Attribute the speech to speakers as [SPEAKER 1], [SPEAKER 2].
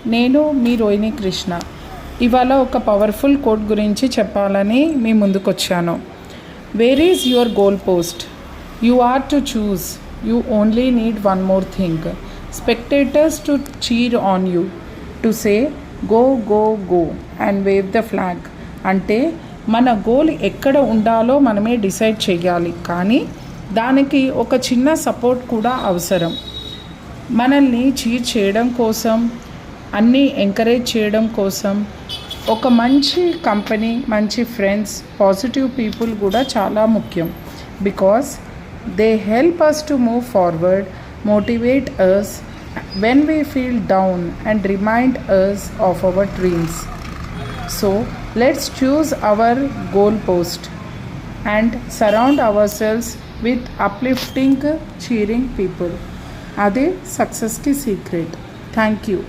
[SPEAKER 1] నేను మీ రోహిణి కృష్ణ. ఇవాళ ఒక పవర్ఫుల్ కోట్ గురించి చెప్పాలని మీ ముందుకొచ్చాను. Where is your goal post? You are to choose. You only need one more thing. Spectators to cheer on you, to say go go go and wave the flag. అంటే మన goal ఎక్కడ ఉండాలో మనమే decide చేయాలి, కానీ దానికి ఒక చిన్న సపోర్ట్ కూడా అవసరం. మనల్ని చీర్ చేయడం కోసం, అన్నీ ఎంకరేజ్ చేయడం కోసం ఒక మంచి కంపెనీ, మంచి ఫ్రెండ్స్, పాజిటివ్ పీపుల్ కూడా చాలా ముఖ్యం. Because they help us to move forward, motivate us when we feel down and remind us of our dreams. So let's choose our goal post and surround ourselves with uplifting, cheering people. Ade success ki secret. Thank you.